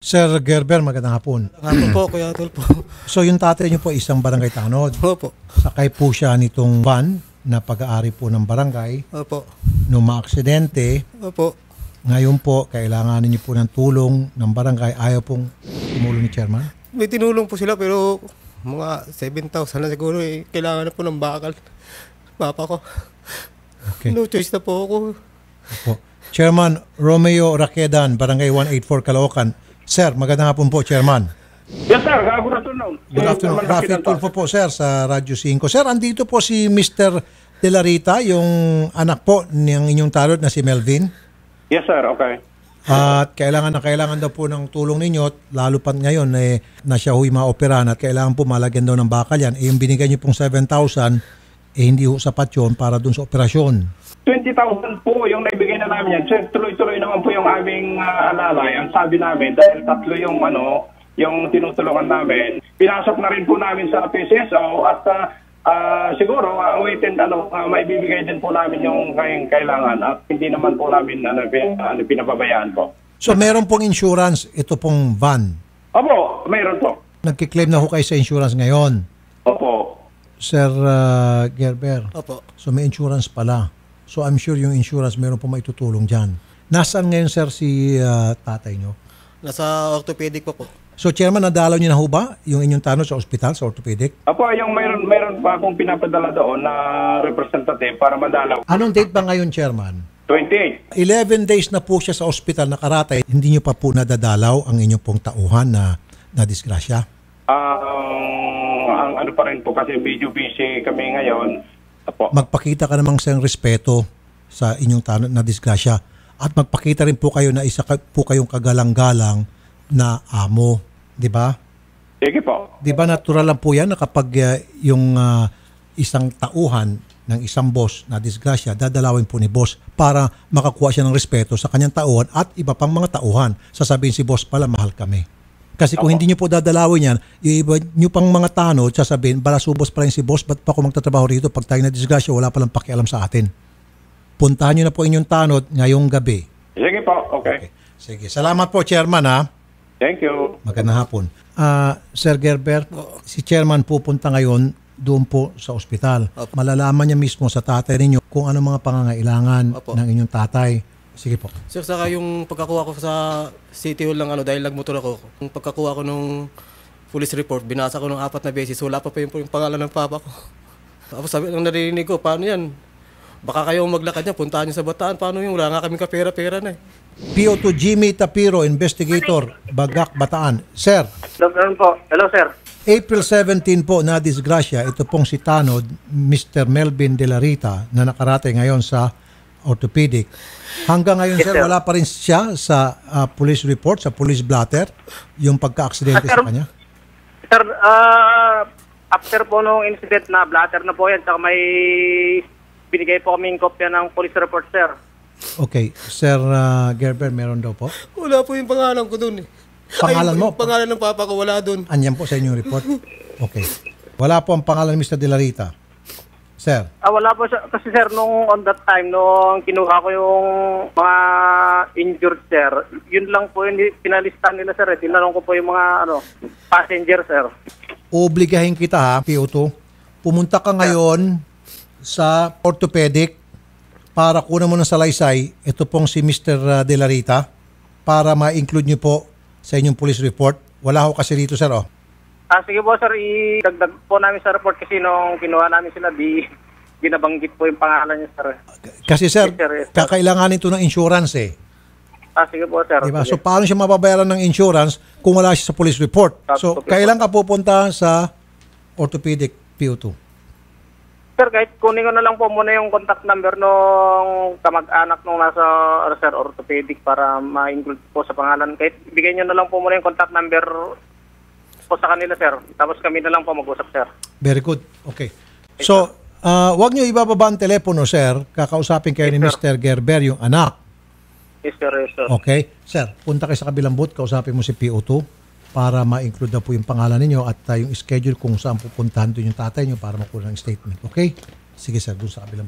Sir Gerber, magandang hapon. Hapon po, Kuya Tulfo. So yung tatay niyo po isang barangay tanod. Opo. Sakay po siya nitong van na pag-aari po ng barangay. Opo. Nung maaksidente, Opo. ngayon po kailangan niyo po ng tulong ng barangay. Ayaw pong tumulong ni Chairman? May tinulong po sila pero mga 7,000 na siguro eh. Kailangan na po ng bakal. Papa ko. Okay. No choice na po ako. Opo. Chairman Romeo Raquedan, Barangay 184 Caloocan. Sir, magandang hapon po, Chairman. Yes, sir. Good afternoon. Good afternoon. Rafi Tulfo po, sir, sa Radyo 5. Sir, andito po si Mr. De La Rita, yung anak po ng inyong talod na si Melvin. Yes, sir. Okay. At kailangan daw po ng tulong ninyo, at lalo pa ngayon na siya huy maoperahan at kailangan po malagyan daw ng bakal yan. Yung binigay niyo pong 7,000, hindi ho sapat yun para dun sa operasyon. 20,000 po yung naibigay na namin yan. Sir, tuloy-tuloy naman po yung aming alalay. Ang sabi namin, dahil tatlo yung tinutulungan namin, pinasok na rin po namin sa PCSO at siguro waitin maibibigay din po namin yung kailangan at hindi naman po namin pinababayaan po. So meron pong insurance, ito pong van. Opo, mayroon po. Nagkiklaim na ho kayo sa insurance ngayon. Opo. Sir Gerber. Opo. So may insurance pala. So I'm sure yung insurance meron po maitutulong dyan. Nasaan ngayon, sir, si tatay nyo? Nasa orthopedic po. So, Chairman, nadalaw niyo na ho ba yung inyong tanong sa ospital, sa orthopedic? Opo, yung mayroon pa akong pinapadala doon na representative para madalaw. Anong date ba ngayon, Chairman? 28. 11 days na po siya sa ospital nakaratay. Hindi niyo pa po nadadalaw ang inyong pong tauhan na disgrasya? Ang ano pa rin po kasi video busy kami ngayon. Opo. Magpakita ka namang siyang respeto sa inyong tanong na disgrasya at magpakita rin po kayo na isa po kayong kagalang-galang na amo, di ba? Sige po. Di ba natural lang po yan na kapag yung isang tauhan ng isang boss na disgrasya, dadalawin po ni boss para makakuha siya ng respeto sa kanyang tauhan at iba pang mga tauhan. Sasabihin si boss pala, mahal kami. Kasi kung hindi nyo po dadalawin yan, yung iba nyo pang mga tanod, sasabihin, balasubos pa rin si boss, ba't pa ako magtatrabaho rito? Pag tayo na disgrasya, wala palang pakialam sa atin. Puntahan nyo na po inyong tanod ngayong gabi. Sige po, okay. Sige, salamat po, Chairman, ha? Thank you. Magandang hapon. Sir Gerber, si Chairman pupunta ngayon doon po sa ospital. Malalaman niya mismo sa tatay ninyo kung ano mga pangangailangan ng inyong tatay. Sige po. Sir, saka yung pagkakuha ko sa City Hall lang dahil nagmotor ako. Yung pagkakuha ko nung police report, binasa ko ng 4 na beses. Wala pa yung pangalan ng papa ko. Tapos sabi, nang narinig ko, paano yan? Baka kayo maglakad niya, puntahan niyo sa Bataan. Paano yung wala nga kaming kapera-pera na eh. PO2 Jimmy Tapiro, Investigator, Bagak, Bataan. Sir. Hello, sir. April 17 po na disgrasya, ito pong si Tanod, Mr. Melvin De La Rita, na nakaratay ngayon sa orthopedic. Hanggang ngayon, yes, sir, wala pa rin siya sa police report, sa police blotter, yung pagka-aksidente sa kanya? Sir, after po nung incident na blatter na po yan, saka may binigay po kaming kopya ng police report, sir. Okay. Sir Gerber, meron daw po? Wala po yung pangalan ko dun eh. Pangalan mo? Yung pangalan ng papa ko wala dun. Anyan po sa inyong report? Okay. Wala po ang pangalan ni Mr. De La Rita? Sir? Wala po siya. Kasi sir, nung on that time, nung kinuha ko yung mga injured, sir, yun lang po yung pinalistan nila, sir. Tinanong ko po yung mga passenger, sir. Obligahin kita, ha, PO2. Pumunta ka ngayon sa orthopedic para kunan mo ng salaysay. Ito pong si Mr. De La Rita para ma-include nyo po sa inyong police report. Wala ho kasi dito, sir, oh. Sige po, sir, idagdag po namin sa report kasi nung kinuha namin sila, binabanggit po yung pangalan niya, sir. Kasi, sir, yes, sir. kakailanganin ito ng insurance, eh. Sige po, sir. Diba? So, paano siya mababayaran ng insurance kung wala siya sa police report? So, kailan ka pupunta sa orthopedic PO2? Sir, kahit kunin ko na lang po muna yung contact number nung kamag-anak nung nasa sir, orthopedic para ma-include po sa pangalan. Kahit bigay nyo na lang po muna yung contact number po sa kanila, sir. Tapos kami na lang po mag-usap, sir. Very good. Okay. So, wag nyo ibababa ang telepono, sir. Kakausapin kayo ni Mr. Gerber, yung anak. Yes, sir. Yes, sir. Okay. Sir, punta kayo sa kabilang booth. Kausapin mo si PO2 para ma-include na po yung pangalan ninyo at yung schedule kung saan pupuntahan doon yung tatay nyo para makuha ng statement. Okay? Sige, sir. Doon sa kabilang